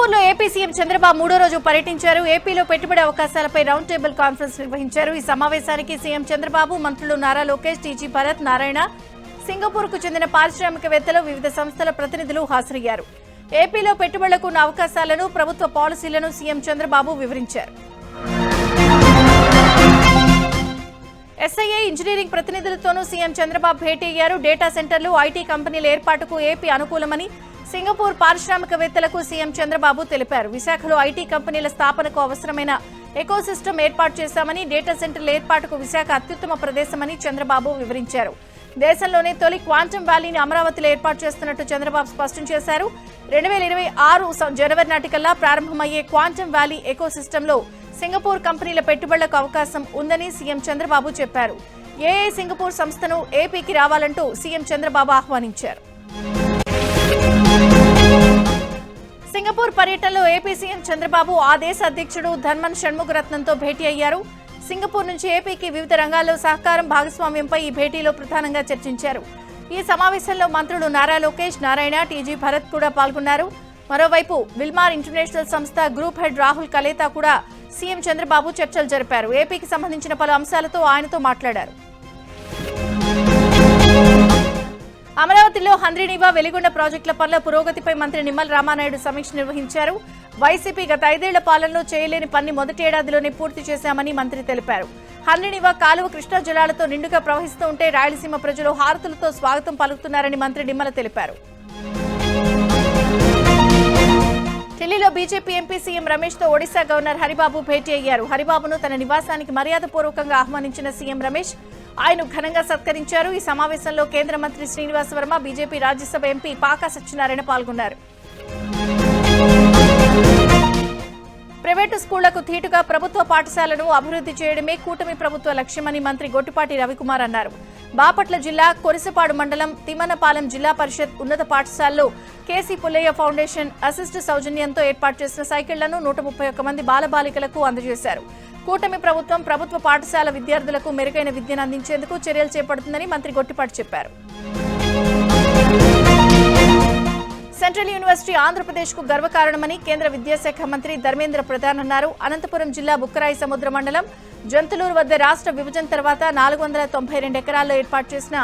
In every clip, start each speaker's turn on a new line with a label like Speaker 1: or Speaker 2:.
Speaker 1: సింగపూర్లో AP CM Chandrababu మూడో రోజు పర్యటించారు. ఏపీలో పెట్టుబడి అవకాశాలపై రౌండ్ టేబుల్ కాన్ఫరెన్స్ నిర్వహించారు. ఈ సమావేశానికి సీఎం చంద్రబాబు, మంత్రులు నారా లోకేష్, టీజీ భరత్, నారాయణ, సింగపూర్కు చెందిన పారిశ్రామికవేత్తలు, వివిధ సంస్థల ప్రతినిధులు హాజరయ్యారు. ఏపీలో పెట్టుబడులకు ఉన్న అవకాశాలను, ప్రభుత్వ పాలసీలను సీఎం చంద్రబాబు వివరించారు. ఎస్ఐఏ ఇంజనీరింగ్ ప్రతినిధులతోనూ సీఎం చంద్రబాబు భేటీ అయ్యారు. డేటా సెంటర్లు, ఐటీ కంపెనీల ఏర్పాటుకు ఏపీ అనుకూలమని సింగపూర్ పారిశ్రామికవేత్తలకు సీఎం చంద్రబాబు తెలిపారు. విశాఖలో ఐటీ కంపెనీల స్థాపనకు అవసరమైన ఎకోసిస్టమ్ ఏర్పాటు చేశామని, డేటా సెంటర్ల ఏర్పాటుకు విశాఖ అత్యుత్తమ ప్రదేశమని చంద్రబాబు వివరించారు. దేశంలోనే తొలి క్వాంటమ్ వ్యాలీని అమరావతిలో ఏర్పాటు చేస్తున్నట్టు చంద్రబాబు స్పష్టం చేశారు. 2026 జనవరి నాటికల్లా ప్రారంభమయ్యే క్వాంటమ్ వ్యాలీ ఎకోసిస్టంలో సింగపూర్ కంపెనీల పెట్టుబడులకు అవకాశం ఉందని సీఎం చంద్రబాబు చెప్పారు. ఏఏ సింగపూర్ సంస్థను ఏపీకి రావాలంటూ సీఎం చంద్రబాబు ఆహ్వానించారు. సింగపూర్ పర్యటనలో ఏపీ సీఎం చంద్రబాబు ఆ దేశ అధ్యక్షుడు ధర్మన్ షణ్ముగరత్నంతో భేటీ అయ్యారు. సింగపూర్ నుంచి ఏపీకి వివిధ రంగాల్లో సహకారం, భాగస్వామ్యంపై ఈ భేటీలో ప్రధానంగా చర్చించారు. ఈ సమావేశంలో మంత్రులు నారా లోకేష్, నారాయణ, టీజీ భరత్ కూడా పాల్గొన్నారు. మరోవైపు విల్మార్ ఇంటర్నేషనల్ సంస్థ గ్రూప్ హెడ్ రాహుల్ కలేతా కూడా సీఎం చంద్రబాబు చర్చలు జరిపారు. ఏపీకి సంబంధించిన పలు అంశాలతో ఆయనతో మాట్లాడారు. అమరావతిలో హంద్రీనీవా, వెలిగొండ ప్రాజెక్టుల పనుల పురోగతిపై మంత్రి నిమ్మల రామానాయుడు సమీక్ష నిర్వహించారు. వైసీపీ గత 5 ఏళ్ల పాలనలో చేయలేని పని మొదటి ఏడాదిలోనే పూర్తి చేశామని మంత్రి తెలిపారు. హంద్రీనీవా కాలువ కృష్ణా జలాలతో నిండుగా ప్రవహిస్తూ ఉంటే రాయలసీమ ప్రజలు హారతులతో స్వాగతం పలుకుతున్నారని మంత్రి నిమ్మల తెలిపారు. ఢిల్లీలో బీజేపీ ఎంపీ సీఎం రమేష్ తో ఒడిశా గవర్నర్ హరిబాబు భేటీ అయ్యారు. హరిబాబును తన నివాసానికి మర్యాదపూర్వకంగా ఆహ్వానించిన సీఎం రమేష్ ఆయన ఘనంగా సత్కరించారు. ఈ సమావేశంలో కేంద్ర మంత్రి శ్రీనివాస్ వర్మ, బీజేపీ రాజ్యసభ ఎంపీ పాకా సత్యనారాయణ పాల్గొన్నారు. ప్రైవేటు స్కూళ్లకు ధీటుగా ప్రభుత్వ పాఠశాలను అభివృద్ధి చేయడమే కూటమి ప్రభుత్వ లక్ష్యమని మంత్రి గొట్టిపాటి రవికుమార్ అన్నారు. బాపట్ల జిల్లా కొరిసపాడు మండలం తిమ్మనపాలెం జిల్లా పరిషత్ ఉన్నత పాఠశాలలో కేసీ పుల్లయ్య ఫౌండేషన్ అసిస్ట్ సౌజన్యంతో ఏర్పాటు చేసిన సైకిళ్లను 131 మంది బాలబాలికలకు అందజేశారు. కూటమి ప్రభుత్వం ప్రభుత్వ పాఠశాల విద్యార్థులకు మెరుగైన విద్యను అందించేందుకు చర్యలు చేపడుతుందని మంత్రి గొట్టిపాటి చెప్పారు. సెంట్రల్ యూనివర్సిటీ ఆంధ్రప్రదేశ్కు గర్వకారణమని కేంద్ర విద్యాశాఖ మంత్రి ధర్మేంద్ర ప్రధాన్ అన్నారు. అనంతపురం జిల్లా బుక్కరాయి సముద్ర మండలం జంతులూరు వద్ద రాష్ట్ర విభజన తర్వాత 492 ఎకరాల్లో ఏర్పాటు చేసిన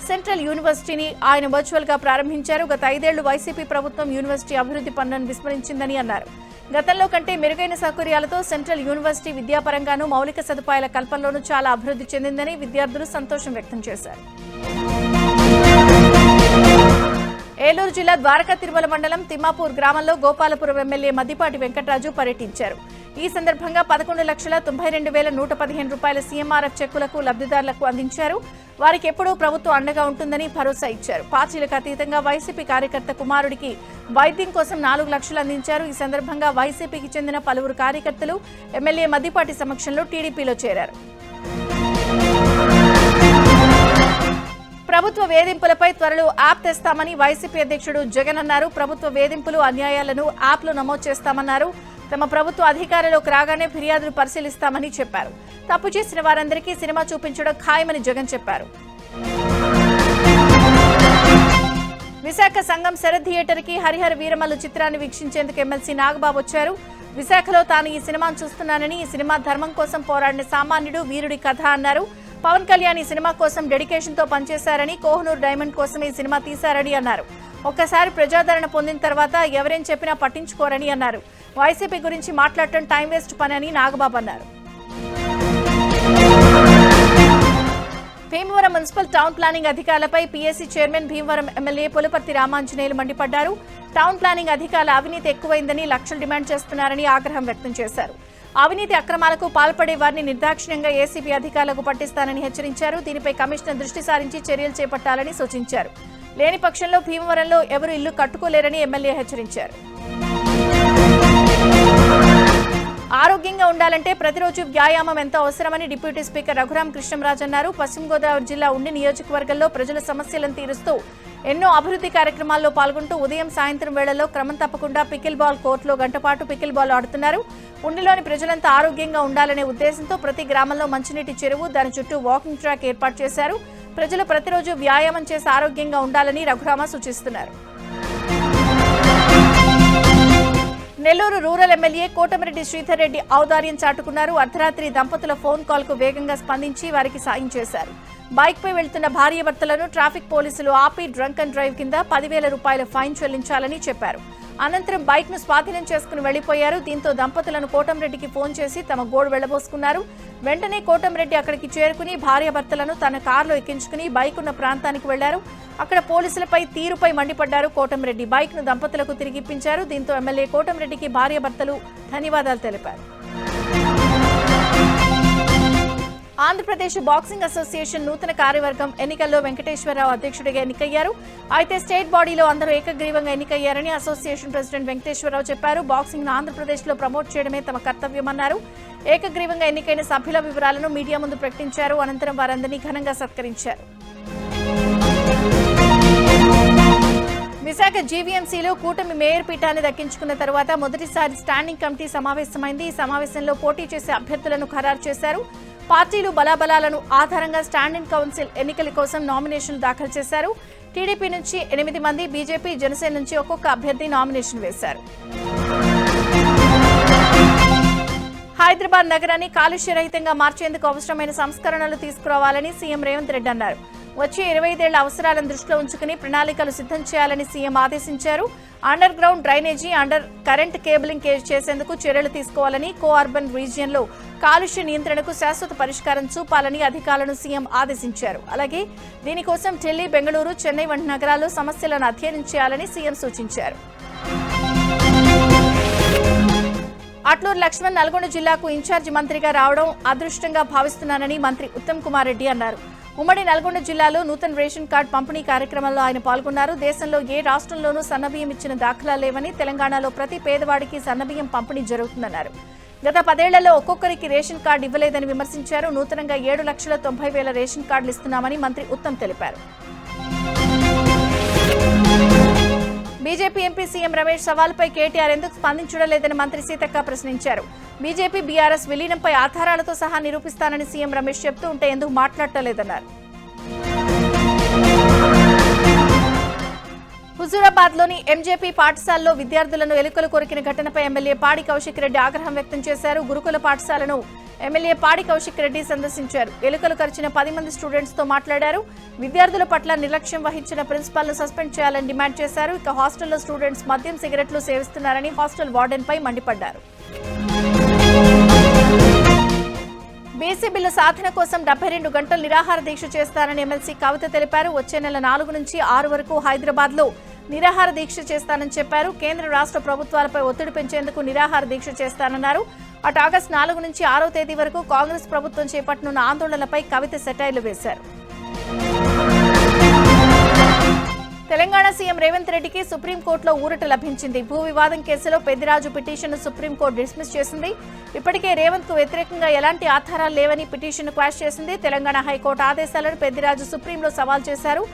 Speaker 1: సెంట్రల్ యూనివర్సిటీని ఆయన వర్చువల్ గా ప్రారంభించారు. గత 5 ఏళ్లు వైసీపీ ప్రభుత్వం యూనివర్సిటీ అభివృద్ధి పనులను విస్మరించిందని అన్నారు. గతంలో కంటే మెరుగైన సౌకర్యాలతో సెంట్రల్ యూనివర్సిటీ విద్యాపరంగానూ మౌలిక సదుపాయాల కల్పనలోనూ చాలా అభివృద్ధి చెందిందని విద్యార్థులు సంతోషం వ్యక్తం చేశారు. ఏలూరు జిల్లా ద్వారకా తిరుమల మండలం తిమ్మాపూర్ గ్రామంలో గోపాలపురం ఎమ్మెల్యే మద్దిపాటి వెంకటరాజు పర్యటించారు. ఈ సందర్భంగా 11,92,115 రూపాయల సీఎంఆర్ఎఫ్ చెక్కులకు లబ్ధిదారులకు అందించారు. వారికి ఎప్పుడూ ప్రభుత్వం అండగా ఉంటుందని భరోసా ఇచ్చారు. పార్టీలకు అతీతంగా వైసీపీ కార్యకర్త కుమారుడికి వైద్యం కోసం 4 లక్షలు అందించారు. ఈ సందర్భంగా వైసీపీకి చెందిన పలువురు కార్యకర్తలు ఎమ్మెల్యే మద్దిపాటి సమక్షంలో టీడీపీలో చేరారు. ప్రభుత్వ వేధింపులపై త్వరలో యాప్ తెస్తామని వైసీపీ అధ్యక్షుడు జగన్ అన్నారు. ప్రభుత్వ వేధింపులు, అన్యాయాలను యాప్లో నమోదు చేస్తామన్నారు. తమ ప్రభుత్వ అధికారంలోకి రాగానే ఫిర్యాదులు పరిశీలిస్తామని చెప్పారు. తప్పు చేసిన వారందరికీ సినిమా చూపించడం ఖాయమని జగన్ చెప్పారు. విశాఖ సంఘం శరత్ థియేటర్ కి హరిహర వీరమల్లు చిత్రాన్ని వీక్షించేందుకు ఎమ్మెల్సీ నాగబాబు వచ్చారు. విశాఖలో తాను ఈ సినిమాను చూస్తున్నానని, ఈ సినిమా ధర్మం కోసం పోరాడిన సామాన్యుడు, వీరుడి కథ అన్నారు. పవన్ కళ్యాణ్ ఈ సినిమా కోసం డెడికేషన్ తో పనిచేశారని, కోహినూర్ డైమండ్ కోసం ఈ సినిమా తీశారని అన్నారు. ఒక్కసారి ప్రజాదరణ పొందిన తర్వాత ఎవరేం చెప్పినా పట్టించుకోరని అన్నారు. వైసీపీ గురించి మాట్లాడటం టైం వేస్ట్ పని అని నాగబాబు అన్నారు. భీమవరం మున్సిపల్ టౌన్ ప్లానింగ్ అధికారులపై PSC chairman, Bhimavaram MLA Pulaparthi Ramanjaneyulu మండిపడ్డారు. టౌన్ ప్లానింగ్ అధికారుల అవినీతి ఎక్కువైందని, లక్షలు డిమాండ్ చేస్తున్నారని ఆగ్రహం వ్యక్తం చేశారు. అవినీతి అక్రమాలకు పాల్పడే వారిని నిర్దాక్షిణ్యంగా ఏసీబీ అధికారులకు పట్టిస్తానని హెచ్చరించారు. దీనిపై కమిషనర్ దృష్టి సారించి చర్యలు చేపట్టాలని సూచించారు. లేని పక్షంలో భీమవరంలో ఎవరు ఇల్లు కట్టుకోలేరని ఎమ్మెల్యే హెచ్చరించారు. ఆరోగ్యంగా ఉండాలంటే ప్రతిరోజు వ్యాయామం ఎంతో అవసరమని డిప్యూటీ స్పీకర్ రఘురాం కృష్ణంరాజు అన్నారు. పశ్చిమ గోదావరి జిల్లా ఉండి నియోజకవర్గంలో ప్రజల సమస్యలను తీరుస్తూ ఎన్నో అభివృద్ధి కార్యక్రమాల్లో పాల్గొంటూ ఉదయం, సాయంత్రం వేళల్లో క్రమం తప్పకుండా పికిల్ బాల్ కోర్టులో గంటపాటు పికిల్ బాల్ ఆడుతున్నారు. ఉండిలోని ప్రజలంతా ఆరోగ్యంగా ఉండాలనే ఉద్దేశంతో ప్రతి గ్రామంలో మంచినీటి చెరువు, దాని చుట్టూ వాకింగ్ ట్రాక్ ఏర్పాటు చేశారు. ప్రజలు ప్రతిరోజు వ్యాయామం చేసి ఆరోగ్యంగా ఉండాలని రఘురామ సూచిస్తున్నారు. నెల్లూరు రూరల్ ఎమ్మెల్యే కోటమిరెడ్డి శ్రీధర్ రెడ్డి ఔదార్యం చాటుకున్నారు. అర్ధరాత్రి దంపతుల ఫోన్ కాల్ కు వేగంగా స్పందించి వారికి సాయం చేశారు. బైక్ పై వెళ్తున్న భార్యాభర్తలను ట్రాఫిక్ పోలీసులు ఆపి డ్రంక్ అండ్ డ్రైవ్ కింద 10,000 రూపాయల ఫైన్ చెల్లించాలని చెప్పారు. అనంతరం బైక్ ను స్వాధీనం చేసుకుని వెళ్లిపోయారు. దీంతో దంపతులను కోటంరెడ్డికి ఫోన్ చేసి తమ గోడు వెళ్లబోసుకున్నారు. వెంటనే కోటంరెడ్డి అక్కడికి చేరుకుని భార్యాభర్తలను తన కారులో ఎక్కించుకుని బైక్ ఉన్న ప్రాంతానికి వెళ్లారు. అక్కడ పోలీసులపై తీరుపై మండిపడ్డారు కోటంరెడ్డి. బైక్ ను దంపతులకు తిరిగిప్పించారు. దీంతో ఎమ్మెల్యే కోటంరెడ్డికి భార్యాభర్తలు ధన్యవాదాలు తెలిపారు. ఆంధ్రప్రదేశ్ బాక్సింగ్ అసోసియేషన్ నూతన కార్యవర్గం ఎన్నికల్లో వెంకటేశ్వరరావు అధ్యక్షుడిగా ఎన్నికయ్యారు. అయితే స్టేట్ బాడీలో అందరూ ఏకగ్రీవంగా ఎన్నికయ్యారని అసోసియేషన్ ప్రెసిడెంట్ వెంకటేశ్వరరావు చెప్పారు. బాక్సింగ్ ను ఆంధ్రప్రదేశ్లో ప్రమోట్ చేయడమే తమ కర్తవ్యమన్నారు. ఏకగ్రీవంగా ఎన్నికైన సభ్యుల వివరాలను మీడియా ముందు ప్రకటించారు. అనంతరం వారందరినీ ఘనంగా సత్కరించారు. విశాఖ జీవీఎంసీలో కూటమి మేయర్ పీఠాన్ని దక్కించుకున్న తర్వాత మొదటిసారి స్టాండింగ్ కమిటీ సమావేశమైంది. ఈ సమావేశంలో పోటీ చేసే అభ్యర్థులను ఖరారు చేశారు. పార్టీలు బలాబలాలను ఆధారంగా స్టాండింగ్ కౌన్సిల్ ఎన్నికల కోసం నామినేషన్లు దాఖలు చేశారు. టీడీపీ నుంచి 8 మంది, బీజేపీ, జనసేన నుంచి ఒక్కొక్క అభ్యర్థి నామినేషన్ వేశారు. హైదరాబాద్ నగరాన్ని కాలుష్యరహితంగా మార్చేందుకు అవసరమైన సంస్కరణలు తీసుకురావాలని సీఎం రేవంత్ రెడ్డి అన్నారు. వచ్చే 25 ఏళ్ల అవసరాలను దృష్టిలో ఉంచుకుని ప్రణాళికలు సిద్ధం చేయాలని సీఎం ఆదేశించారు. Under ground drainage, under current cabling చేసేందుకు చర్యలు తీసుకోవాలని, కో అర్బన్ రీజియన్లో కాలుష్య నియంత్రణకు శాశ్వత పరిష్కారం చూపాలని అధికారులను సీఎం ఆదేశించారు. అలాగే దీనికోసం ఢిల్లీ, బెంగళూరు, చెన్నై వంటి నగరాల్లో సమస్యలను అధ్యయనం చేయాలని సీఎం సూచించారు. అట్లూరు లక్ష్మణ్ నల్గొండ జిల్లాకు ఇన్ఛార్జి మంత్రిగా రావడం అదృష్టంగా భావిస్తున్నానని మంత్రి ఉత్తమ్ కుమార్ రెడ్డి అన్నారు. ఉమ్మడి నల్గొండ జిల్లాలో నూతన రేషన్ కార్డు పంపిణీ కార్యక్రమంలో ఆయన పాల్గొన్నారు. దేశంలో ఏ రాష్ట్రంలోనూ సన్నబియ్యం ఇచ్చిన దాఖలాలు లేవని, తెలంగాణలో ప్రతి పేదవాడికి సన్నబియ్యం పంపిణీ జరుగుతుందన్నారు. గత 10 ఏళ్లలో ఒక్కొక్కరికి రేషన్ కార్డు ఇవ్వలేదని విమర్శించారు. నూతనంగా 7,90,000 రేషన్ కార్డులు ఇస్తున్నామని మంత్రి ఉత్తమ్ తెలిపారు. బీజేపీ ఎంపీ సీఎం రమేష్ సవాల్పై కేటీఆర్ ఎందుకు స్పందించడం లేదని మంత్రి సీతక్క ప్రశ్నించారు. బీజేపీ బీఆర్ఎస్ విలీనంపై ఆధారాలతో సహా నిరూపిస్తానని సీఎం రమేష్ చెప్తూ ఉంటే ఎందుకు మాట్లాడలేదన్నారు. హుజూరాబాద్లోని ఎంజేపీ పాఠశాలలో విద్యార్థులను ఎలుకలు కొరికిన ఘటనపై ఎమ్మెల్యే పాడి కౌశిక్ రెడ్డి ఆగ్రహం వ్యక్తం చేశారు. గురుకుల పాఠశాలను ఎమ్మెల్యే పాడి కౌశిక్ రెడ్డి సందర్శించారు. ఎలుకలు కరిచిన 10 మంది స్టూడెంట్స్ తో మాట్లాడారు. విద్యార్థుల పట్ల నిర్లక్ష్యం వహించిన ప్రిన్సిపాల్ ను సస్పెండ్ చేయాలని డిమాండ్ చేశారు. ఇక హాస్టల్లో స్టూడెంట్స్ మద్యం, సిగరెట్లు సేవిస్తున్నారని హాస్టల్ వార్డెన్ పై మండిపడ్డారు. బీసీ బిల్లు సాధన కోసం 72 గంటలు నిరాహార దీక్ష చేస్తానని ఎమ్మెల్సీ కవిత తెలిపారు. వచ్చే నెల 4 నుంచి 6 వరకు హైదరాబాద్ లో నిరాహార దీక్ష చేస్తానని చెప్పారు. కేంద్ర రాష్ట్ర ప్రభుత్వాలపై ఒత్తిడి పెంచేందుకు నిరాహార దీక్ష చేస్తానన్నారు. అటు ఆగస్టు 4 నుంచి 6వ తేదీ వరకు కాంగ్రెస్ ప్రభుత్వం చేపట్టనున్న ఆందోళనలపై కవిత సెటైర్లు వేశారు. తెలంగాణ సీఎం రేవంత్ రెడ్డికి సుప్రీంకోర్టులో ఊరట లభించింది. భూ వివాదం కేసులో పెద్దిరాజు పిటిషన్ను సుప్రీంకోర్టు డిస్మిస్ చేసింది. ఇప్పటికే రేవంత్ కు వ్యతిరేకంగా ఎలాంటి ఆధారాలు లేవని పిటిషన్ను క్వాష్ చేసింది. తెలంగాణ హైకోర్టు ఆదేశాలను పెద్దిరాజు సుప్రీంలో సవాల్ చేశారు.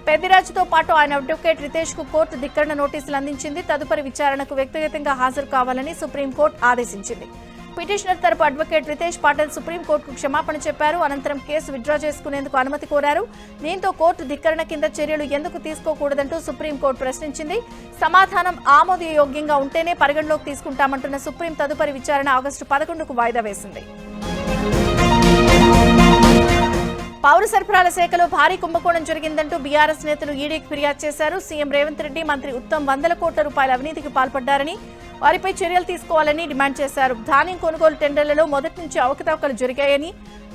Speaker 1: పెద్దిరాజుతో పాటు ఆయన అడ్వకేట్ రితేష్ కు కోర్టు ధిక్కరణ నోటీసులు అందించింది. తదుపరి విచారణకు వ్యక్తిగతంగా హాజరు కావాలని సుప్రీంకోర్టు ఆదేశించింది. పిటిషనర్ తరపు అడ్వకేట్ రితేష్ పాటిల్ సుప్రీంకోర్టుకు క్షమాపణ చెప్పారు. అనంతరం కేసు విత్డ్రా చేసుకునేందుకు అనుమతి కోరారు. దీంతో కోర్టు ధిక్కరణ కింద చర్యలు ఎందుకు తీసుకోకూడదంటూ సుప్రీంకోర్టు ప్రశ్నించింది. సమాధానం ఆమోదయోగ్యంగా ఉంటేనే పరిగణలోకి తీసుకుంటామంటున్న సుప్రీం తదుపరి విచారణ ఆగస్టు 11కు వాయిదా వేసింది. పౌర సరఫరాల శాఖలో భారీ కుంభకోణం జరిగిందంటూ బీఆర్ఎస్ నేతలు ఈడీకి ఫిర్యాదు చేశారు. సీఎం రేవంత్ రెడ్డి, మంత్రి ఉత్తమ్ 100 కోట్ల రూపాయల అవినీతికి పాల్పడ్డారని, వారిపై చర్యలు తీసుకోవాలని డిమాండ్ చేశారు. ధాన్యం కొనుగోలు టెండర్లలో మొదటి నుంచి అవకతవకలు జరిగాయని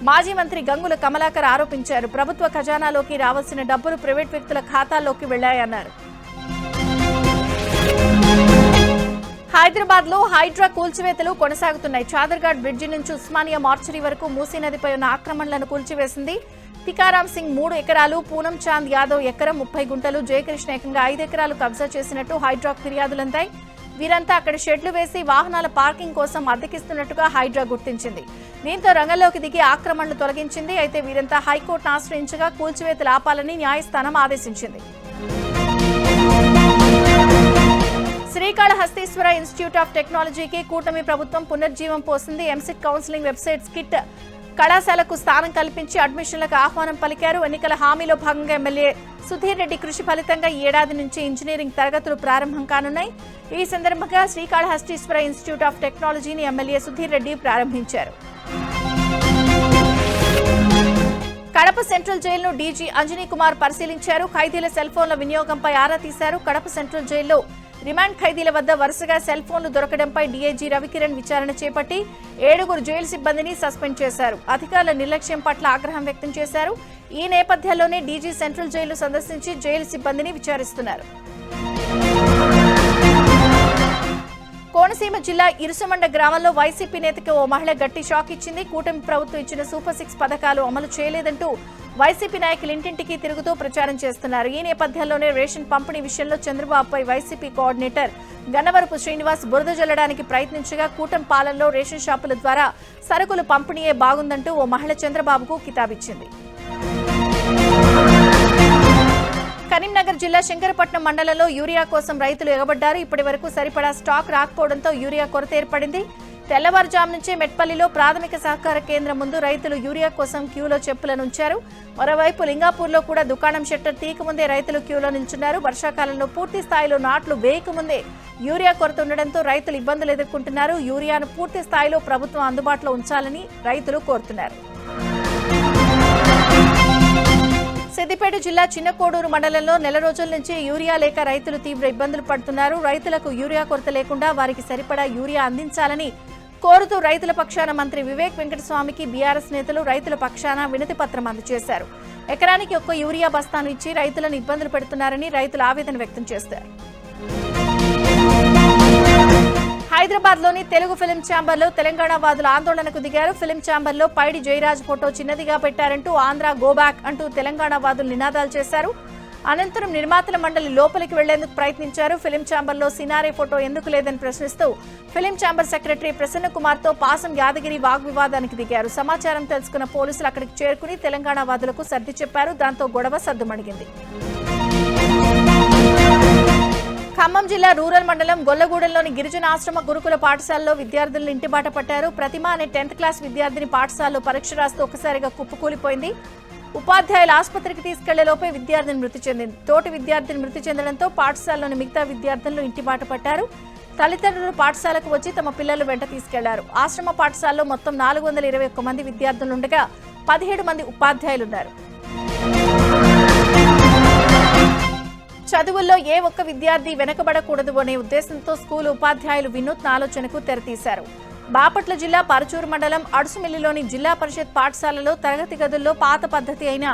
Speaker 1: మాజీ మంత్రి గంగుల కమలాకర్ ఆరోపించారు. ప్రభుత్వ ఖజానాలోకి రావాల్సిన డబ్బులు ప్రైవేట్ వ్యక్తుల ఖాతాల్లోకి వెళ్లాయన్నారు. హైదరాబాద్ లో హైడ్రా కూల్చివేతలు కొనసాగుతున్నాయి. చాదర్ఘాట్ బ్రిడ్జి నుంచి ఉస్మానియా మార్చరీ వరకు మూసీ నదిపై ఉన్న ఆక్రమణలను కూల్చివేసింది. తికారాం సింగ్ 3 ఎకరాలు, పూనం చాంద్ యాదవ్ ఎకరం 30 గుంటలు, జయకృష్ణ ఏకంగా 5 ఎకరాలు కబ్జా చేసినట్టు హైడ్రాకు ఫిర్యాదులందాయి. వీరంతా అక్కడ షెడ్లు వేసి వాహనాల పార్కింగ్ కోసం అద్దెకిస్తున్నట్టుగా హైడ్రా గుర్తించింది. దీంతో రంగంలోకి దిగి ఆక్రమణలు తొలగించింది. అయితే వీరంతా హైకోర్టును ఆశ్రయించగా కూల్చివేతలు ఆపాలని న్యాయస్థానం ఆదేశించింది. శ్రీకాళహస్తీశ్వర ఇన్స్టిట్యూట్ ఆఫ్ టెక్నాలజీకి కూటమి ప్రభుత్వం పునర్జీవం పోసింది. ఎంసెట్ కౌన్సిలింగ్ వెబ్సైట్ స్కిట్ కళాశాలకు స్థానం కల్పించి అడ్మిషన్లకు ఆహ్వానం పలికారు. ఎన్నికల హామీలో భాగంగా ఎమ్మెల్యే సుధీర్ రెడ్డి కృషి ఫలితంగా ఈ ఏడాది నుంచి ఇంజనీరింగ్ తరగతులు ప్రారంభం కానున్నాయి. ఈ సందర్భంగా శ్రీకాళహస్తీశ్వర ఇన్స్టిట్యూట్ ఆఫ్ టెక్నాలజీని ఎమ్మెల్యే సుధీర్ రెడ్డి ప్రారంభించారు. కడప సెంట్రల్ జైలును డీజీ అంజనీ కుమార్ పరిశీలించారు. ఖైదీల సెల్ ఫోన్ల వినియోగంపై ఆరా తీశారు. కడప సెంట్రల్ జైల్లో రిమాండ్ ఖైదీల వద్ద వరుసగా సెల్ ఫోన్లు దొరకడంపై డీఐజీ రవికిరణ్ విచారణ చేపట్టి 7 జైలు సిబ్బందిని సస్పెండ్ చేశారు. అధికారుల నిర్లక్ష్యం పట్ల ఆగ్రహం వ్యక్తం చేశారు. ఈ నేపథ్యంలోనే డీజీ సెంట్రల్ జైలు సందర్శించి జైలు సిబ్బందిని విచారిస్తున్నారు. కోనసీమ జిల్లా ఇరుసమండ గ్రామంలో వైసీపీ నేతకి ఓ మహిళ గట్టి షాక్ ఇచ్చింది. కూటమి ప్రభుత్వం ఇచ్చిన సూపర్ 6 పథకాలు అమలు చేయలేదంటూ వైసీపీ నాయకులు ఇంటింటికి తిరుగుతూ ప్రచారం చేస్తున్నారు. ఈ నేపథ్యంలోనే రేషన్ పంపిణీ విషయంలో చంద్రబాబుపై వైసీపీ కోఆర్డినేటర్ గన్నవరపు శ్రీనివాస్ బురద జల్లడానికి ప్రయత్నించగా కూటమి పాలనలో రేషన్ షాపుల ద్వారా సరుకులు పంపిణీయే బాగుందంటూ ఓ మహిళ చంద్రబాబుకు కితాబిచ్చింది. కరీంనగర్ జిల్లా శంకరపట్నం మండలంలో యూరియా కోసం రైతులు ఎగబడ్డారు. ఇప్పటి వరకు సరిపడా స్టాక్ రాకపోవడంతో యూరియా కొరత ఏర్పడింది. తెల్లవారుజాము నుంచే మెట్పల్లిలో ప్రాథమిక సహకార కేంద్రం ముందు రైతులు యూరియా కోసం క్యూలో చెప్పులను ఉంచారు. మరోవైపు లింగాపూర్లో కూడా దుకాణం షట్టర్ తీయకముందే రైతులు క్యూలో నిల్చున్నారు. వర్షాకాలంలో పూర్తి స్థాయిలో నాట్లు వేయకముందే యూరియా కొరత ఉండడంతో రైతులు ఇబ్బందులు ఎదుర్కొంటున్నారు. యూరియాను పూర్తి స్థాయిలో ప్రభుత్వం అందుబాటులో ఉంచాలని రైతులు కోరుతున్నారు. సిద్దిపేట జిల్లా చిన్నకోడూరు మండలంలో నెల రోజుల నుంచి యూరియా లేక రైతులు తీవ్ర ఇబ్బందులు పడుతున్నారు. రైతులకు యూరియా కొరత లేకుండా వారికి సరిపడా యూరియా అందించాలని కోరుతూ రైతుల పక్షాన మంత్రి వివేక్ వెంకటస్వామికి బీఆర్ఎస్ నేతలు రైతుల పక్షాన వినతి పత్రం అందజేశారు. ఎకరానికి 1 యూరియా బస్తాను ఇచ్చి రైతులను ఇబ్బందులు పెడుతున్నారని రైతులు ఆవేదన వ్యక్తం చేశారు. హైదరాబాద్ లోని తెలుగు ఫిలిం ఛాంబర్ లో తెలంగాణ వాదులు ఆందోళనకు దిగారు. ఫిలిం ఛాంబర్ లో పైడి జయరాజ్ ఫోటో చిన్నదిగా పెట్టారంటూ ఆంధ్ర గోబ్యాక్ అంటూ తెలంగాణ వాదులు నినాదాలు చేశారు. అనంతరం నిర్మాతల మండలి లోపలికి వెళ్లేందుకు ప్రయత్నించారు. ఫిలిం ఛాంబర్ లో సినారే ఫోటో ఎందుకు లేదని ప్రశ్నిస్తూ film chamber secretary Prasanna Kumar తో పాసం యాదగిరి వాగ్వివాదానికి దిగారు. సమాచారం తెలుసుకున్న పోలీసులు అక్కడికి చేరుకుని తెలంగాణ వాదులకు సర్ది చెప్పారు. దాంతో గొడవ సద్దుమణిగింది. ఖమ్మం జిల్లా రూరల్ మండలం గొల్లగూడెంలోని గిరిజన ఆశ్రమ గురుకుల పాఠశాలలో విద్యార్థులను ఇంటిబాట పట్టారు. ప్రతిమ అనే 10th క్లాస్ విద్యార్థిని పాఠశాలలో పరీక్ష రాస్తూ ఒకసారిగా కుప్పకూలిపోయింది. ఉపాధ్యాయులు ఆసుపత్రికి తీసుకెళ్లేలోపే విద్యార్థిని మృతి చెందింది. తోటి విద్యార్థిని మృతి చెందడంతో పాఠశాలలోని మిగతా విద్యార్థులను ఇంటిబాట పట్టారు. తల్లిదండ్రులు పాఠశాలకు వచ్చి తమ పిల్లలు వెంట తీసుకెళ్లారు. ఆశ్రమ పాఠశాలలో మొత్తం 421 మంది విద్యార్థులుండగా 17 మంది ఉపాధ్యాయులున్నారు. చదువుల్లో ఏ ఒక్క విద్యార్థి వెనకబడకూడదు అనే ఉద్దేశంతో స్కూల్ ఉపాధ్యాయులు వినూత్న ఆలోచనకు తెరతీశారు. బాపట్ల జిల్లా పరచూరు మండలం అడుసుమిల్లిలోని జిల్లా పరిషత్ పాఠశాలలో తరగతి గదుల్లో పాత పద్ధతి అయిన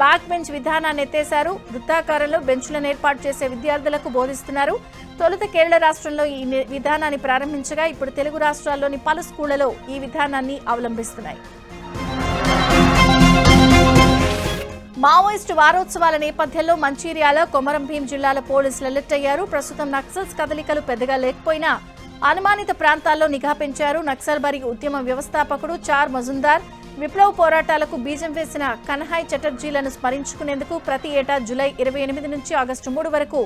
Speaker 1: బ్యాక్ బెంచ్ విధానాన్ని ఎత్తేశారు. వృత్తాకారంలో బెంచ్లను ఏర్పాటు చేసే విద్యార్థులకు బోధిస్తున్నారు. తొలుత కేరళ రాష్ట్రంలో ఈ విధానాన్ని ప్రారంభించగా ఇప్పుడు తెలుగు రాష్ట్రాల్లోని పలు స్కూళ్లలో ఈ విధానాన్ని అవలంబిస్తున్నాయి. మావోయిస్టు వారోత్సవాల నేపథ్యంలో మంచిర్యాల, కొమరం భీం జిల్లాల పోలీసులు అలర్ట్ అయ్యారు. ప్రస్తుతం నక్సల్స్ కదలికలు పెద్దగా లేకపోయినా అనుమానిత ప్రాంతాల్లో నిఘా పెంచారు. నక్సల్ బరి ఉద్యమ వ్యవస్థాపకుడు చార్ మజుందార్ విప్లవ పోరాటాలకు బీజం వేసిన కన్హాయ్ చటర్జీలను స్మరించుకునేందుకు ప్రతి ఏటా జూలై 28 నుంచి ఆగస్టు 3 వరకు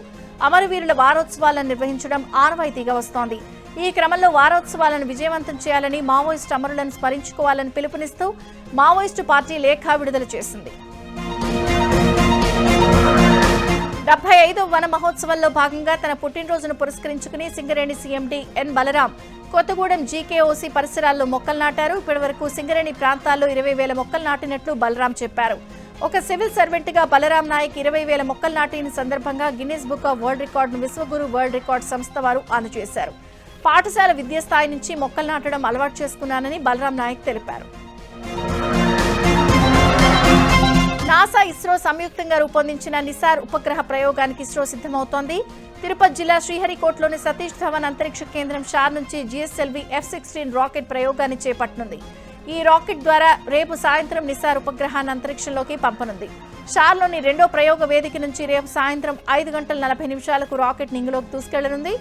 Speaker 1: అమరవీరుల వారోత్సవాలను నిర్వహించడం ఆనవాయితీగా వస్తోంది. ఈ క్రమంలో వారోత్సవాలను విజయవంతం చేయాలని మావోయిస్టు అమరులను స్మరించుకోవాలని పిలుపునిస్తూ మావోయిస్టు పార్టీ లేఖ విడుదల చేసింది. 75వ వన మహోత్సవంలో భాగంగా తన పుట్టినరోజును పురస్కరించుకుని సింగరేణి సీఎండీ ఎన్ బలరాం కొత్తగూడెం జీకేఓసీ పరిసరాల్లో మొక్కలు నాటారు. ఇప్పటివరకు సింగరేణి ప్రాంతాల్లో 20,000 మొక్కలు నాటినట్లు బలరాం చెప్పారు. ఒక సివిల్ సర్వెంట్ గా బలరాం నాయక్ 20,000 మొక్కలు నాటిన సందర్భంగా గిన్నిస్ బుక్ ఆఫ్ వరల్డ్ రికార్డును విశ్వగురు వరల్డ్ రికార్డ్ సంస్థ వారు అందజేశారు. పాఠశాల విద్యాస్థాయి నుంచి మొక్కలు నాటడం అలవాటు చేసుకున్నానని బలరాం నాయక్ తెలిపారు. నాసా ఇస్రో సంయుక్తంగా రూపొందించిన నిసార్ ఉపగ్రహ ప్రయోగానికి ఇస్రో సిద్ధమవుతోంది. తిరుపతి జిల్లా శ్రీహరికోటలోని సతీష్ ధవన్ అంతరిక్ష కేంద్రం షార్ నుంచి జిఎస్ఎల్వి F-16 రాకెట్ ప్రయోగాన్ని చేపట్టనుంది. ఈ రాకెట్ ద్వారా రేపు సాయంత్రం నిసార్ ఉపగ్రహాన్ని అంతరిక్షంలోకి పంపనుంది. షార్లోని 2వ ప్రయోగ వేదిక నుంచి రేపు సాయంత్రం 5:40 రాకెట్ నింగిలోకి దూసుకెళ్లనుంది.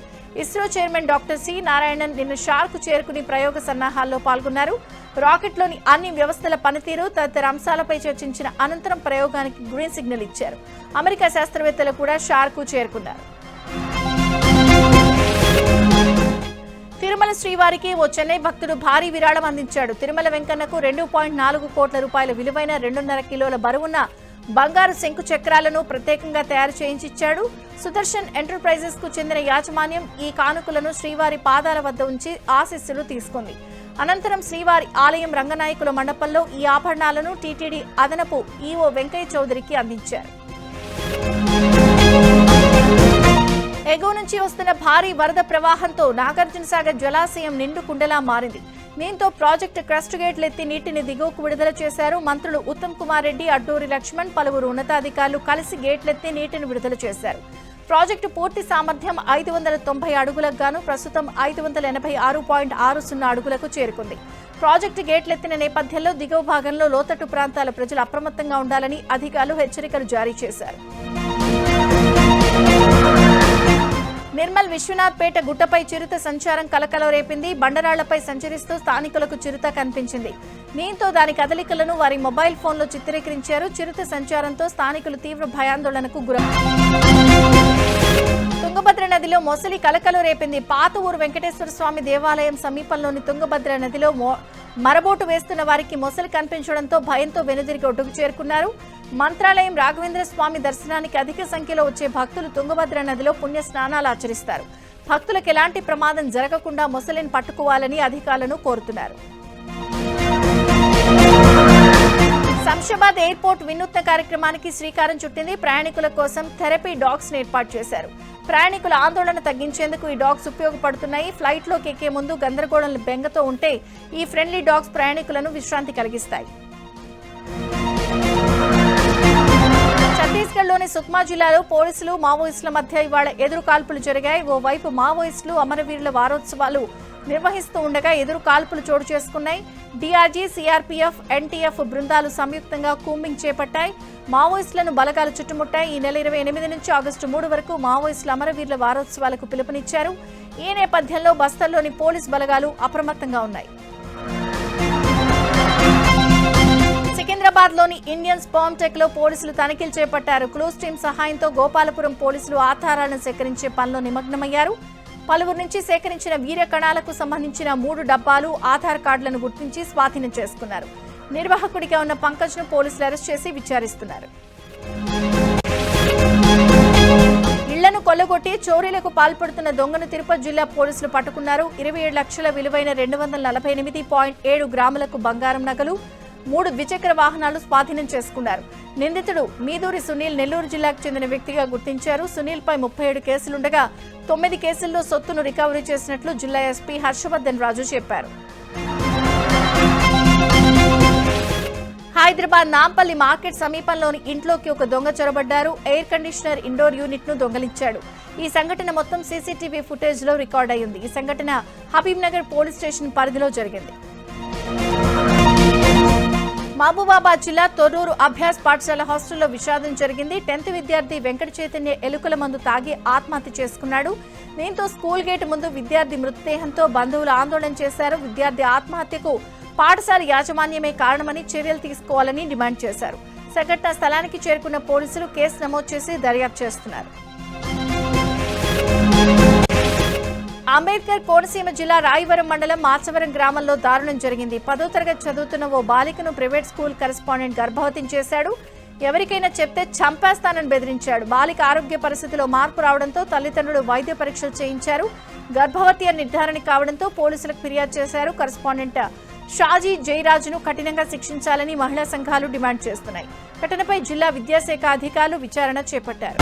Speaker 1: ISRO chairman doctor C Narayanan నిన్న షార్కు చేరుకుని ప్రయోగ సన్నాహాల్లో పాల్గొన్నారు. రాకెట్లోని అన్ని వ్యవస్థల పనితీరు తదితర అంశాలపై చర్చించిన అనంతరం ప్రయోగానికి గ్రీన్ సిగ్నల్ ఇచ్చారు. అమెరికా శాస్త్రవేత్తలు కూడా షార్కు చేరుకున్నారు. తిరుమల శ్రీవారికి ఓ చెన్నై భక్తుడు భారీ విరాళం అందించాడు. తిరుమల వెంకన్నకు 2.4 కోట్ల రూపాయల విలువైన 2.5 కిలోల బరువున్న బంగారు శంకు చక్రాలను ప్రత్యేకంగా తయారు చేయించిచ్చాడు. సుదర్శన్ ఎంటర్ప్రైజెస్ కు చెందిన యాజమాన్యం ఈ కానుకలను శ్రీవారి పాదాల వద్ద ఉంచి ఆశీస్సులు తీసుకుంది. అనంతరం శ్రీవారి ఆలయం రంగనాయకుల మండపంలో ఈ ఆభరణాలను టీటీడీ అదనపు ఈవో వెంకయ్య చౌదరికి అందించారు. ఎగువ నుంచి వస్తున్న భారీ వరద ప్రవాహంతో నాగార్జునసాగర్ జలాశయం నిండు కుండలా మారింది. దీంతో ప్రాజెక్టు క్రస్ట్ గేట్లు ఎత్తి నీటిని దిగువకు విడుదల చేశారు. మంత్రులు ఉత్తమ్ కుమార్ రెడ్డి, అడ్డూరి లక్ష్మణ్, పలువురు ఉన్నతాధికారులు కలిసి గేట్లెత్తి నీటిని విడుదల చేశారు. ప్రాజెక్టు పూర్తి సామర్థ్యం 590 అడుగులకు గాను ప్రస్తుతం 586.60 అడుగులకు చేరుకుంది. ప్రాజెక్టు గేట్లెత్తిన నేపథ్యంలో దిగువ భాగంలో లోతట్టు ప్రాంతాల ప్రజలు అప్రమత్తంగా ఉండాలని అధికారులు హెచ్చరికలు జారీ చేశారు. నిర్మల్ విశ్వనాథ్ పేట గుట్టపై చిరుత సంచారం కలకలం రేపింది. బండరాళ్లపై సంచరిస్తూ స్థానికులకు చిరుత కనిపించింది. దీంతో దాని కదలికలను వారి మొబైల్ ఫోన్లో చిత్రీకరించారు. చిరుత సంచారంతో స్థానికులు తీవ్ర భయాందోళనకు గురయ్యారు. తుంగభద్ర నదిలో మొసలి కలకలం రేపింది. పాత ఊరు వెంకటేశ్వర స్వామి దేవాలయం సమీపంలోని తుంగభద్ర నదిలో మరబోటు వేస్తున్న వారికి మొసలి కనిపించడంతో భయంతో వెనుదిరిగి ఒడ్డుకు చేరుకున్నారు. మంత్రాలయం రాఘవేంద్ర స్వామి దర్శనానికి అధిక సంఖ్యలో వచ్చే భక్తులు తుంగభద్ర నదిలో పుణ్య స్నానాలు ఆచరిస్తారు. భక్తులకు ఎలాంటి ప్రమాదం జరగకుండా మొసలిని పట్టుకోవాలని అధికారులను కోరుతున్నారు. శంషాబాద్ ఎయిర్పోర్ట్ వినూత్న కార్యక్రమానికి శ్రీకారం చుట్టింది. ప్రయాణికుల కోసం థెరపీ డాగ్స్ ఏర్పాటు చేశారు. ప్రయాణికుల ఆందోళన తగ్గించేందుకు ఈ డాగ్స్ ఉపయోగపడుతున్నాయి. ఫ్లైట్లోకి ఎక్కే ముందు గందరగోళం బెంగతో ఉంటే ఈ ఫ్రెండ్లీ డాగ్స్ ప్రయాణికులను విశ్రాంతి కలిగిస్తాయి. ఛత్తీస్గఢ్లోని సుక్మా జిల్లాలో పోలీసులు మావోయిస్టుల మధ్య ఇవాళ ఎదురు కాల్పులు జరిగాయి. ఓవైపు మావోయిస్టులు అమరవీరుల వారోత్సవాలు నిర్వహిస్తూ ఉండగా ఎదురు కాల్పులు చోటు చేసుకున్నాయి. డీఆర్జీ, సీఆర్పీఎఫ్, ఎన్టీఎఫ్ బృందాలు సంయుక్తంగా కూంబింగ్ చేపట్టాయి. మావోయిస్టులను బలగాలు చుట్టుముట్టాయి. ఈ నెల 28 నుంచి ఆగస్టు 3 వరకు మావోయిస్టుల అమరవీరుల వారోత్సవాలకు పిలుపునిచ్చారు. ఈ నేపథ్యంలో బస్తర్లోని పోలీస్ బలగాలు అప్రమత్తంగా ఉన్నాయి. సికింద్రాబాద్ లోని ఇండియన్ స్పర్మ్ టెక్ లో పోలీసులు తనిఖీలు చేపట్టారు. క్లూస్ టీం సహాయంతో గోపాలపురం పోలీసులు ఆధారాలను సేకరించే పనిలో నిమగ్నమయ్యారు. పలువురు నుంచి సేకరించిన వీర్య కణాలకు సంబంధించిన 3 డబ్బాలు, ఆధార్ కార్డులను గుర్తించి స్వాధీనం చేసుకున్నారు. నిర్వాహకుడిగా ఉన్న పంకజ్ ను పోలీసులు అరెస్ట్ చేసి విచారిస్తున్నారు. ఇళ్లను కొల్లగొట్టి చోరీలకు పాల్పడుతున్న దొంగను తిరుపతి జిల్లా పోలీసులు పట్టుకున్నారు. 27 లక్షల విలువైన 248.7 గ్రాములకు బంగారం నగలు, 3 ద్విచక్ర వాహనాలు స్వాధీనం చేసుకున్నారు. నిందితుడు మీదూరి సునీల్ నెల్లూరు జిల్లాకు చెందిన వ్యక్తిగా గుర్తించారు. సునీల్ పై 37 కేసులుండగా 9 కేసుల్లో సొత్తును రికవరీ చేసినట్లు జిల్లా ఎస్పీ హర్షవర్ధన్ రాజు చెప్పారు. హైదరాబాద్ నాంపల్లి మార్కెట్ సమీపంలోని ఇంట్లోకి ఒక దొంగ చొరబడ్డారు. ఎయిర్ కండిషనర్ ఇండోర్ యూనిట్ ను దొంగలించాడు. ఈ సంఘటన మొత్తం సీసీటీవీ ఫుటేజ్ లో రికార్డ్ అయ్యింది. ఈ సంఘటన హబీబ్ నగర్ పోలీస్ స్టేషన్ పరిధిలో జరిగింది. మహబూబాబాద్ జిల్లా తొర్రూరు అభ్యాస్ పాఠశాల హాస్టల్లో విషాదం జరిగింది. 10th విద్యార్థి వెంకట చైతన్య ఎలుకల మందు తాగి ఆత్మహత్య చేసుకున్నాడు. దీంతో స్కూల్ గేట్ ముందు విద్యార్థి మృతదేహంతో బంధువులు ఆందోళన చేశారు. విద్యార్థి ఆత్మహత్యకు పాఠశాల యాజమాన్యమే కారణమని చర్యలు తీసుకోవాలని డిమాండ్ చేశారు. సంఘటన స్థలానికి చేరుకున్న పోలీసులు కేసు నమోదు చేసి దర్యాప్తు చేస్తున్నారు. అంబేద్కర్ కోనసీమ జిల్లా రాయవరం మండలం మార్చవరం గ్రామంలో దారుణం జరిగింది. 10వ తరగతి చదువుతున్న ఓ బాలికను ప్రైవేట్ స్కూల్ కరెస్పాండెంట్ గర్భవతిం చేశాడు. ఎవరికైనా చెప్తే చంపేస్తానని బెదిరించాడు. బాలిక ఆరోగ్య పరిస్థితిలో మార్పు రావడంతో తల్లిదండ్రులు వైద్య పరీక్షలు చేయించారు. గర్భవతి అని నిర్ధారణ కావడంతో పోలీసులకు ఫిర్యాదు చేశారు. కరెస్పాండెంట్ షాజీ జయరాజును కఠినంగా శిక్షించాలని మహిళా సంఘాలు డిమాండ్ చేస్తున్నాయి. ఘటనపై జిల్లా విద్యాశాఖ అధికారులు విచారణ చేపట్టారు.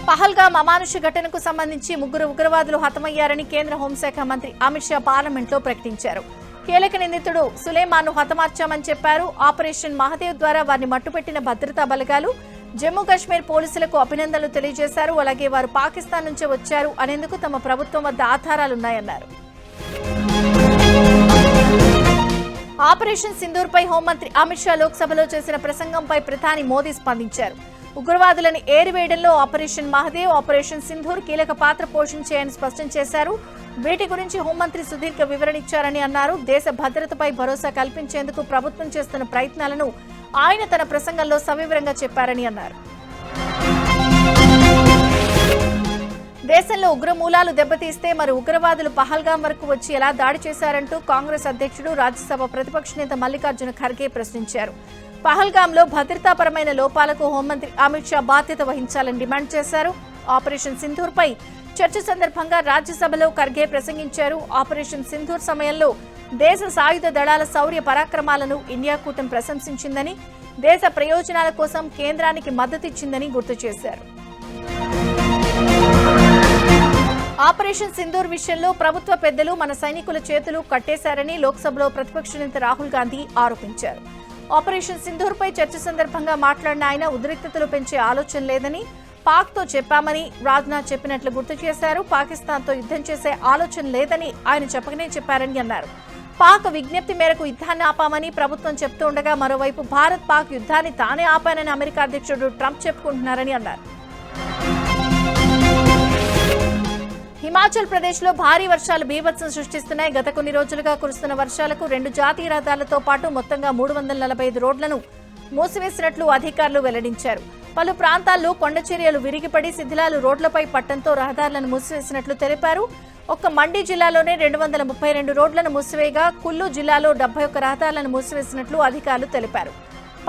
Speaker 1: పహల్గామ్ అమానుష ఘటనకు సంబంధించి 3 ఉగ్రవాదులు హతమయ్యారని కేంద్ర హోంశాఖ మంత్రి అమిత్ షా పార్లమెంట్లో ప్రకటించారు. కీలక నిందితుడు సులేమాన్ను హతమార్చామని చెప్పారు. ఆపరేషన్ మహదేవ్ ద్వారా వారిని మట్టుపెట్టిన భద్రతా బలగాలు జమ్మూ కాశ్మీర్ పోలీసులకు అభినందనలు తెలియజేశారు. అలాగే వారు పాకిస్తాన్ నుంచి వచ్చారు అనేందుకు తమ ప్రభుత్వం వద్ద ఆధారాలున్నాయన్నారు. ఆపరేషన్ సింధూర్ పై హోంమంత్రి అమిత్ షా లోక్సభలో చేసిన ప్రసంగంపై ప్రధాని మోదీ స్పందించారు. ఉగ్రవాదులను ఏరివేయడంలో ఆపరేషన్ మహదేవ్, ఆపరేషన్ సింధూర్ కీలక పాత్ర పోషించాయని స్పష్టం చేశారు. వీటి గురించి హోంమంత్రి సుదీర్ఘ వివరణ ఇచ్చారని అన్నారు. దేశ భద్రతపై భరోసా కల్పించేందుకు ప్రభుత్వం చేస్తున్న ప్రయత్నాలను ఆయన తన ప్రసంగంలో సవివరంగా చెప్పారని అన్నారు. దేశంలో ఉగ్రమూలాలు దెబ్బతీస్తే మరి ఉగ్రవాదులు పహల్గాం వరకు వచ్చి ఎలా దాడి చేశారంటూ కాంగ్రెస్ అధ్యక్షుడు రాజ్యసభ ప్రతిపక్ష నేత మల్లికార్జున ఖర్గే ప్రశ్నించారు. పహల్గాంలో భద్రతాపరమైన లోపాలకు హోంమంత్రి అమిత్ షా బాధ్యత వహించాలని డిమాండ్ చేశారు. ఆపరేషన్ సింధూర్ పై చర్చ సందర్భంగా రాజ్యసభలో ఖర్గే ప్రసంగించారు. ఆపరేషన్ సింధూర్ సమయంలో దేశ సాయుధ దళాల శౌర్య పరాక్రమాలను ఇండియా కూటమి ప్రశంసించిందని, దేశ ప్రయోజనాల కోసం కేంద్రానికి మద్దతిచ్చిందని గుర్తు చేశారు. ఆపరేషన్ సింధూర్ విషయంలో ప్రభుత్వ పెద్దలు మన సైనికుల చేతులు కట్టేశారని లోక్సభలో ప్రతిపక్ష నేత రాహుల్ గాంధీ ఆరోపించారు. ఆపరేషన్ సింధూర్ పై చర్చ సందర్భంగా మాట్లాడిన ఆయన ఉద్రిక్తతలు పెంచే ఆలోచన లేదని పాక్తో చెప్పామని రాజ్నాథ్ చెప్పినట్లు గుర్తు చేశారు. పాకిస్తాన్తో యుద్ధం చేసే ఆలోచన లేదని ఆయన చెప్పకనే చెప్పారని అన్నారు. పాక్ విజ్ఞప్తి మేరకు యుద్ధాన్ని ఆపామని ప్రభుత్వం చెప్తూ ఉండగా మరోవైపు భారత్ పాక్ యుద్ధాన్ని తానే ఆపానని అమెరికా అధ్యక్షుడు ట్రంప్ చెప్పుకుంటున్నారని అన్నారు. హిమాచల్ ప్రదేశ్ లో భారీ వర్షాలు బీభత్సం సృష్టిస్తున్నాయి. గత కొన్ని రోజులుగా కురుస్తున్న వర్షాలకు 2 జాతీయ రహదారులతో పాటు మొత్తంగా 345 రోడ్లను మూసివేసినట్లు అధికారులు వెల్లడించారు. పలు ప్రాంతాల్లో కొండచర్యలు విరిగిపడి శిథిలాలు రోడ్లపై పట్టడంతో రహదారులను మూసివేసినట్లు తెలిపారు. ఒక్క మండి జిల్లాలోనే 232 రోడ్లను మూసివేయగా కుల్లు జిల్లాలో 71 రహదారులను మూసివేసినట్లు అధికారులు తెలిపారు.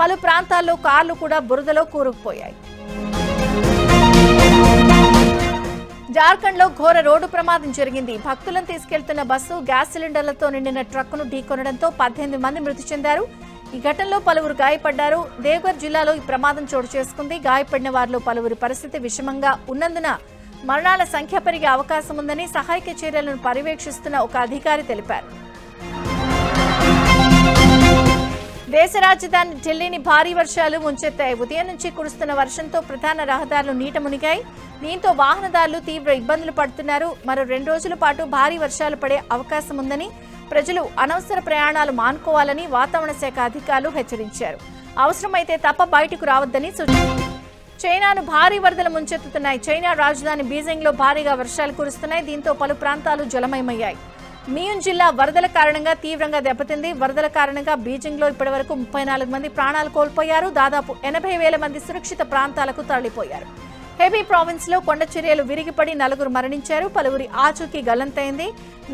Speaker 1: పలు ప్రాంతాల్లో కార్లు కూడా బురదలో కూరుకుపోయాయి. జార్ఖండ్ లో ఘోర రోడ్డు ప్రమాదం జరిగింది. భక్తులను తీసుకెళ్తున్న బస్సు గ్యాస్ సిలిండర్లతో నిండిన ట్రక్కును ఢీకొనడంతో 18 మంది మృతి చెందారు. ఈ ఘటనలో పలువురు గాయపడ్డారు. దేవగర్ జిల్లాలో ఈ ప్రమాదం చోటు చేసుకుంది. గాయపడిన వారిలో పలువురి పరిస్థితి విషమంగా ఉన్నందున మరణాల సంఖ్య పెరిగే అవకాశం ఉందని సహాయక చర్యలను పర్యవేక్షిస్తున్న ఒక అధికారి తెలిపారు. దేశ రాజధాని ఢిల్లీని భారీ వర్షాలు ముంచెత్తాయి. ఉదయం నుంచి కురుస్తున్న వర్షంతో ప్రధాన రహదారులు నీట మునిగాయి. దీంతో వాహనదారులు తీవ్ర ఇబ్బందులు పడుతున్నారు. మరో 2 రోజుల పాటు భారీ వర్షాలు పడే అవకాశం ఉందని, ప్రజలు అనవసర ప్రయాణాలు మానుకోవాలని వాతావరణ శాఖ అధికారులు హెచ్చరించారు. అవసరమైతే తప్ప బయటకు రావద్దని సూచించారు. చైనాను భారీ వరదలు ముంచెత్తుతున్నాయి. చైనా రాజధాని బీజింగ్ లో భారీగా వర్షాలు కురుస్తున్నాయి. దీంతో పలు ప్రాంతాలు జలమయమయ్యాయి. మియాన్ జిల్లా వరదల కారణంగా తీవ్రంగా దెబ్బతింది. వరదల కారణంగా బీజింగ్ లో ఇప్పటివరకు 34 మంది ప్రాణాలు కోల్పోయారు. దాదాపు 80,000 మంది సురక్షిత ప్రాంతాలకు తరలిపోయారు. హెబీ ప్రావిన్స్ లో కొండచర్యలు విరిగిపడి 4 మరణించారు. పలువురి ఆచూకీ గల్లంతైంది.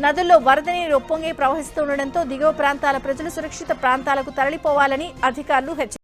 Speaker 1: నదుల్లో వరద నీరు ఉప్పొంగి ప్రవహిస్తుండటంతో దిగువ ప్రాంతాల ప్రజలు సురక్షిత ప్రాంతాలకు తరలిపోవాలని అధికారులు హెచ్చరించారు.